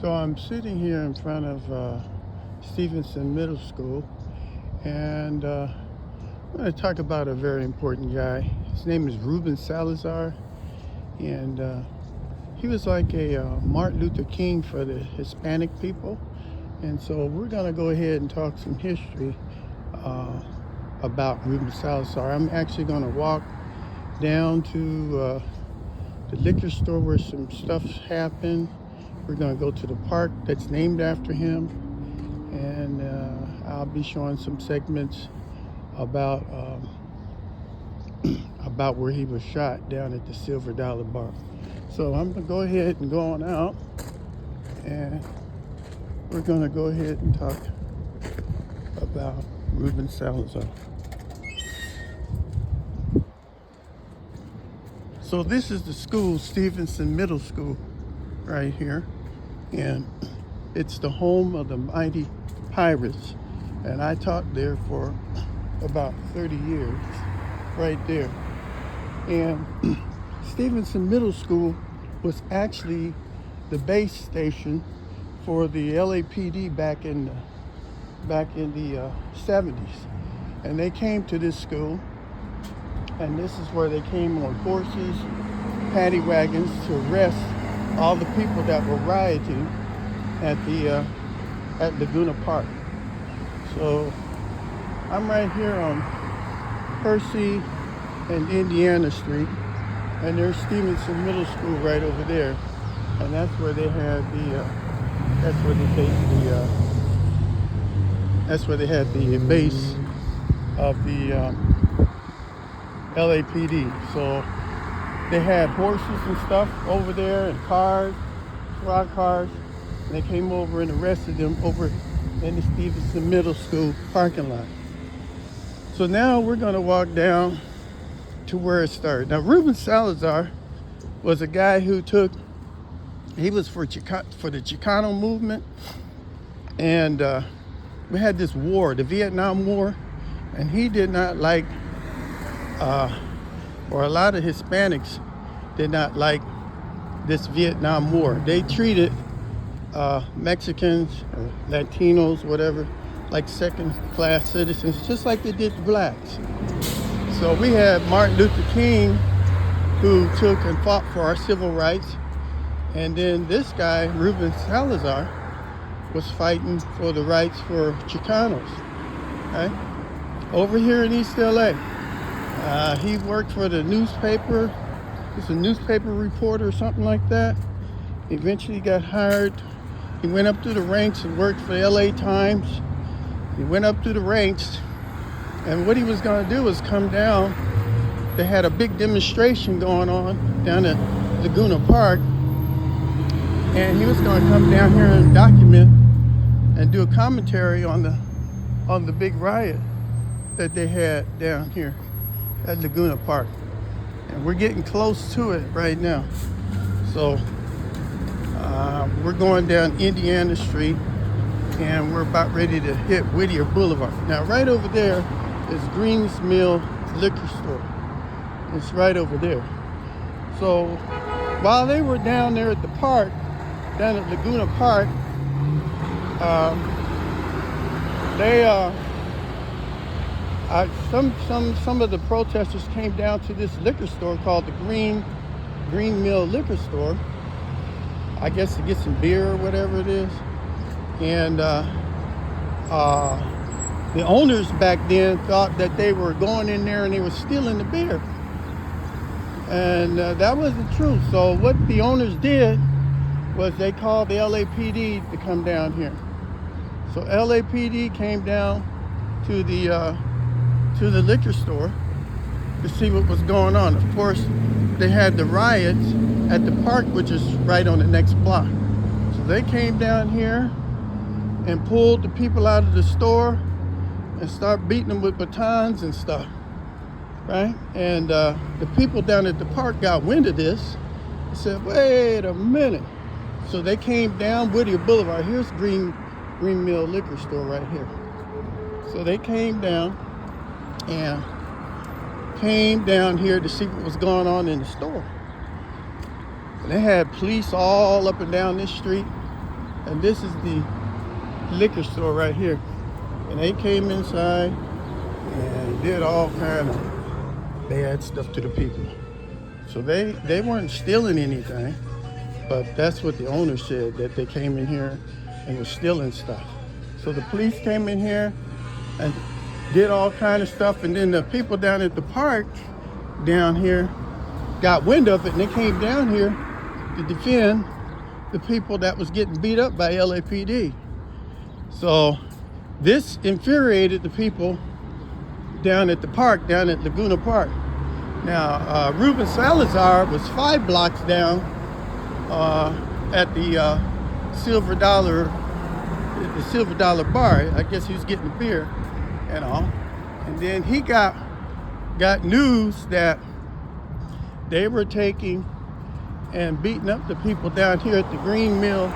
So I'm sitting here in front of Stevenson Middle School, and I'm going to talk about a very important guy. His name is Ruben Salazar, and he was like a Martin Luther King for the Hispanic people. And so we're going to go ahead and talk some history about Ruben Salazar. I'm actually going to walk down to the liquor store where some stuff happened. We're going to go to the park that's named after him, and I'll be showing some segments about about where he was shot down at the Silver Dollar Bar. So I'm going to go ahead and go on out, and we're going to go ahead and talk about Ruben Salazar. So this is the school, Stevenson Middle School, right here. And it's the home of the mighty Pirates. And I taught there for about 30 years, right there. And Stevenson Middle School was actually the base station for the LAPD back in the 70s. And they came to this school, and this is where they came on horses, paddy wagons, to arrest all the people that were rioting at Laguna Park. So I'm right here on Percy and Indiana Street, and there's Stevenson Middle School right over there, and that's where they had that's where they had the base of the LAPD. So they had horses and stuff over there, and cars, squad cars. And they came over and arrested them over in the Stevenson Middle School parking lot. So now we're going to walk down to where it started. Now, Ruben Salazar was a guy who he was for the Chicano movement. And we had this war, the Vietnam War, and he did not like, or a lot of Hispanics did not like this Vietnam War. They treated Mexicans, or Latinos, whatever, like second-class citizens, just like they did the blacks. So we had Martin Luther King, who took and fought for our civil rights, and then this guy, Ruben Salazar, was fighting for the rights for Chicanos, right? Over here in East LA. He worked for the newspaper. He's a newspaper reporter or something like that. Eventually got hired. He went up through the ranks and worked for the LA Times. He went up through the ranks, and what he was going to do was come down. They had a big demonstration going on down at Laguna Park, and he was going to come down here and document and do a commentary on the big riot that they had down here at Laguna Park. And we're getting close to it right now. So we're going down Indiana Street, and we're about ready to hit Whittier Boulevard. Now right over there is Green's Mill Liquor Store. It's right over there. So while they were down there at the park, down at Laguna Park, some of the protesters came down to this liquor store called the Green Mill Liquor Store, I guess to get some beer or whatever it is. And the owners back then thought that they were going in there and they were stealing the beer. And that wasn't true. So what the owners did was they called the LAPD to come down here. So LAPD came down to the liquor store to see what was going on. Of course, they had the riots at the park, which is right on the next block. So they came down here and pulled the people out of the store and started beating them with batons and stuff, right? And the people down at the park got wind of this and said, wait a minute. So they came down Whittier Boulevard. Here's Green Mill Liquor Store right here. So they came down here to see what was going on in the store. And they had police all up and down this street. And this is the liquor store right here. And they came inside and did all kind of bad stuff to the people. So they weren't stealing anything, but that's what the owner said, that they came in here and were stealing stuff. So the police came in here and did all kind of stuff, and then the people down at the park down here got wind of it, and they came down here to defend the people that was getting beat up by LAPD. So this infuriated the people down at the park, down at Laguna Park. Now, Ruben Salazar was 5 blocks down at the Silver Dollar bar. I guess he was getting a beer and all. And then he got news that they were taking and beating up the people down here at the Green Mill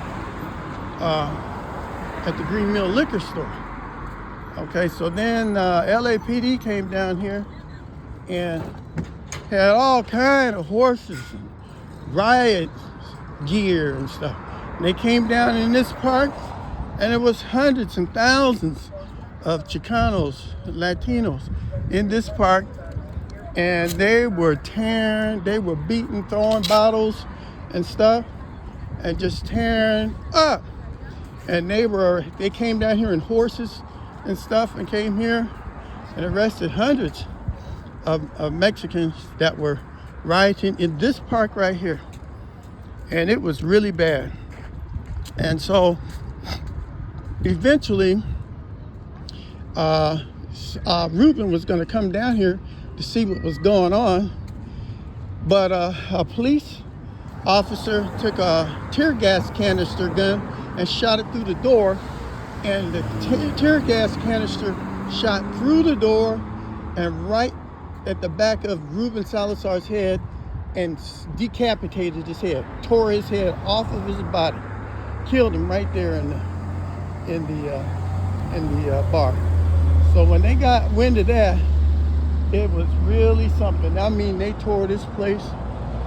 liquor store. Okay, so then LAPD came down here and had all kind of horses and riot gear and stuff. And they came down in this park, and it was hundreds and thousands of Chicanos, Latinos in this park, and they were tearing, they were beating, throwing bottles and stuff, and just tearing up. And they came down here in horses and stuff, and came here and arrested hundreds of Mexicans that were rioting in this park right here. And it was really bad. And so eventually Ruben was going to come down here to see what was going on, but a police officer took a tear gas canister gun and shot it through the door, and the tear gas canister shot through the door and right at the back of Ruben Salazar's head and decapitated his head, tore his head off of his body, killed him right there in the bar. So when they got wind of that, it was really something. I mean, they tore this place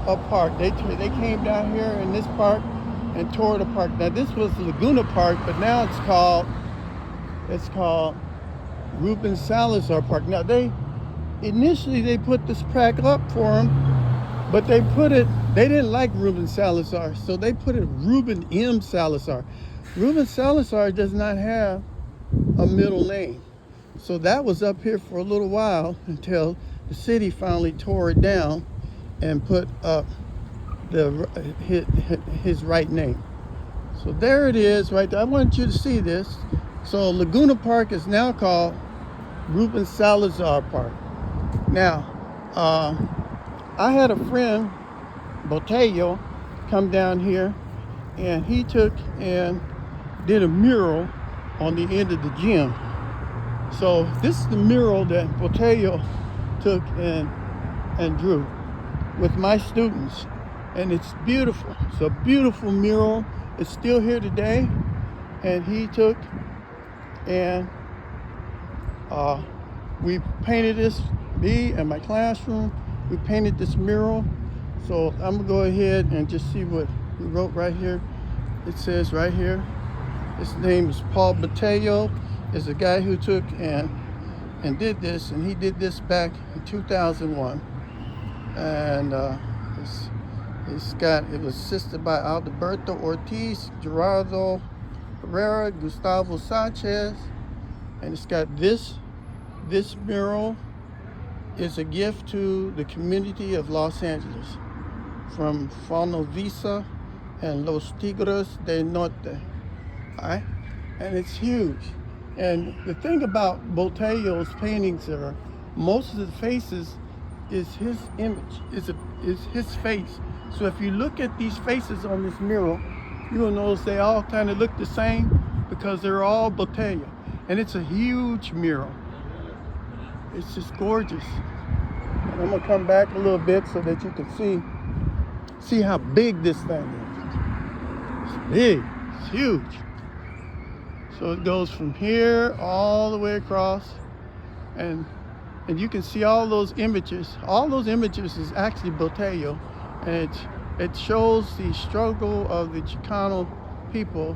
apart. They came down here in this park and tore the park. Now this was Laguna Park, but now it's called Ruben Salazar Park. Now initially they put this plaque up for him, but they didn't like Ruben Salazar, so they put it Ruben M. Salazar. Ruben Salazar does not have a middle name. So that was up here for a little while until the city finally tore it down and put up his right name. So there it is right there. I want you to see this. So Laguna Park is now called Ruben Salazar Park. Now, I had a friend, Botello, come down here, and he took and did a mural on the end of the gym. So this is the mural that Botello took and drew with my students, and it's beautiful. It's a beautiful mural. It's still here today, and he took and we painted this. Me and my classroom, we painted this mural. So I'm gonna go ahead and just see what he wrote right here. It says right here, his name is Paul Botello, is a guy who took and did this, and he did this back in 2001. And it was assisted by Alberto Ortiz, Gerardo Herrera, Gustavo Sanchez, and it's got this mural is a gift to the community of Los Angeles from Fonovisa and Los Tigres del Norte. All right? And it's huge. And the thing about Botello's paintings are most of the faces is his image, is his face. So if you look at these faces on this mural, you will notice they all kind of look the same because they're all Botello. And it's a huge mural. It's just gorgeous. And I'm gonna come back a little bit so that you can see how big this thing is. It's big, it's huge. So it goes from here all the way across, and you can see all those images. All those images is actually Botello, and it shows the struggle of the Chicano people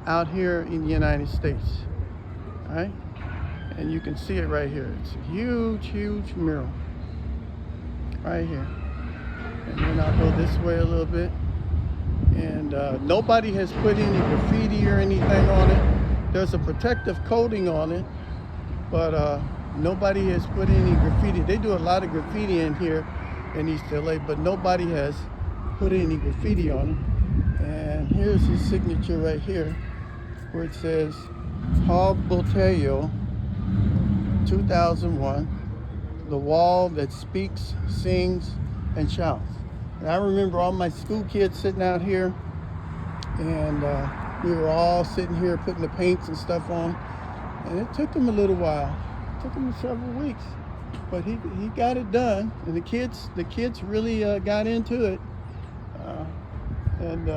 out here in the United States. All right? And you can see it right here. It's a huge, huge mural right here. And then I'll go this way a little bit. And nobody has put any graffiti or anything on it. There's a protective coating on it, but nobody has put any graffiti. They do a lot of graffiti in here in East LA, but nobody has put any graffiti on it. And here's his signature right here, where it says Paul Botello, 2001, the wall that speaks, sings, and shouts. And I remember all my school kids sitting out here, and we were all sitting here putting the paints and stuff on. And it took him a little while. It took him several weeks, but he got it done. And the kids really got into it. And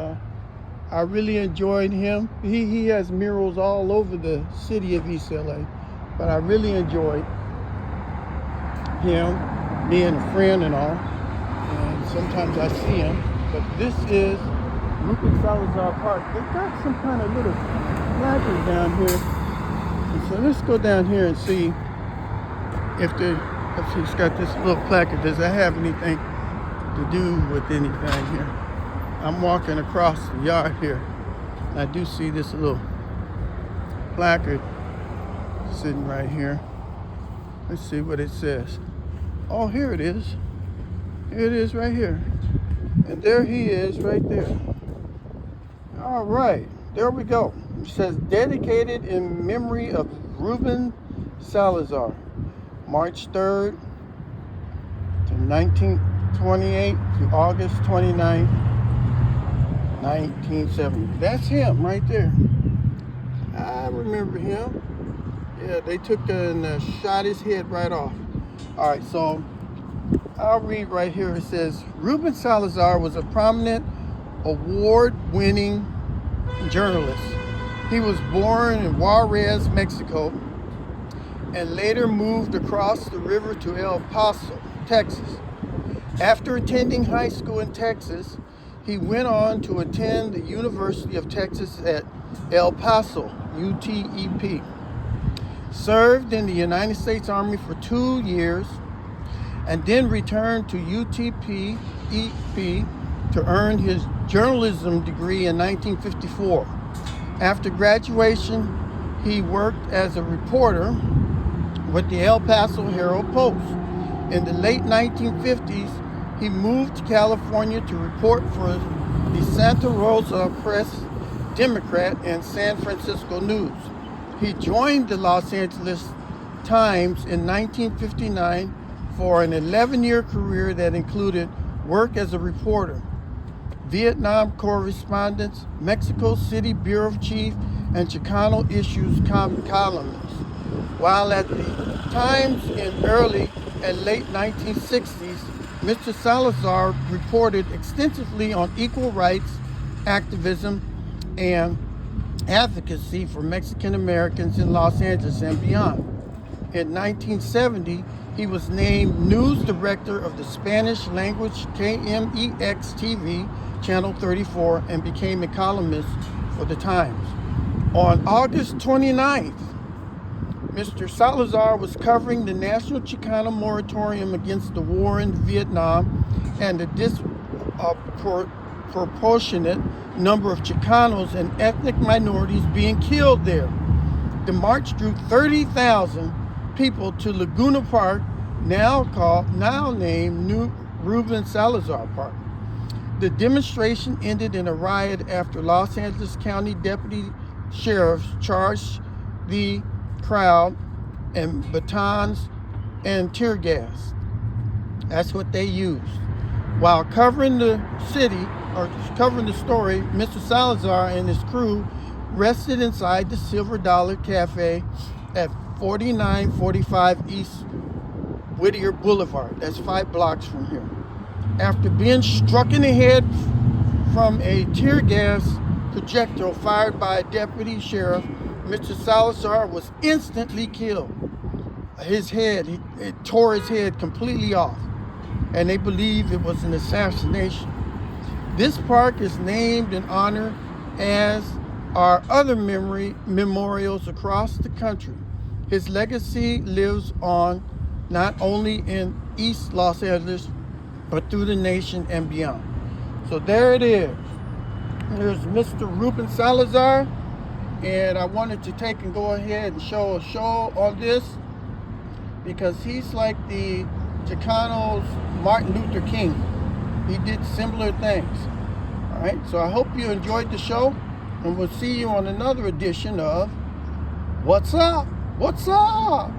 I really enjoyed him. He has murals all over the city of East LA, but I really enjoyed him, being a friend and all. And sometimes I see him, but this is Ruben Salazar Park. They've got some kind of little placard down here. And so let's go down here and see if he's got this little placard. Does that have anything to do with anything here? I'm walking across the yard here, and I do see this little placard sitting right here. Let's see what it says. Oh, here it is. Here it is right here. And there he is right there. All right, there we go. It says dedicated in memory of Ruben Salazar, March 3rd to 1928 to August 29th, 1970. That's him right there. I remember him. Yeah, they took and shot his head right off. All right, so I'll read right here. It says, Ruben Salazar was a prominent, award-winning journalist. He was born in Juarez, Mexico, and later moved across the river to El Paso, Texas. After attending high school in Texas, he went on to attend the University of Texas at El Paso, UTEP. Served in the United States Army for 2 years, and then returned to UTEP to earn his journalism degree in 1954. After graduation, he worked as a reporter with the El Paso Herald-Post. In the late 1950s, he moved to California to report for the Santa Rosa Press Democrat and San Francisco News. He joined the Los Angeles Times in 1959 for an 11-year career that included work as a reporter, Vietnam correspondence, Mexico City Bureau Chief, and Chicano issues columnist. While at the Times in early and late 1960s, Mr. Salazar reported extensively on equal rights activism and advocacy for Mexican Americans in Los Angeles and beyond. In 1970, he was named news director of the Spanish language KMEX TV, Channel 34, and became a columnist for the Times. On August 29th, Mr. Salazar was covering the National Chicano moratorium against the war in Vietnam and the disproportionate number of Chicanos and ethnic minorities being killed there. The march drew 30,000 people to Laguna Park, now named New Ruben Salazar Park. The demonstration ended in a riot after Los Angeles County deputy sheriffs charged the crowd and batons and tear gas. That's what they used. While covering the city, or covering the story, Mr. Salazar and his crew rested inside the Silver Dollar Cafe at 4945 East Whittier Boulevard. That's 5 blocks from here. After being struck in the head from a tear gas projectile fired by a deputy sheriff, Mr. Salazar was instantly killed. It tore his head completely off, and they believe it was an assassination. This park is named in honor as are other memorials across the country. His legacy lives on not only in East Los Angeles, but through the nation and beyond. So there it is. There's Mr. Ruben Salazar, and I wanted to take and go ahead and show a show on this because he's like the Chicano's Martin Luther King. He did similar things. All right, so I hope you enjoyed the show, and we'll see you on another edition of What's Up? What's Up?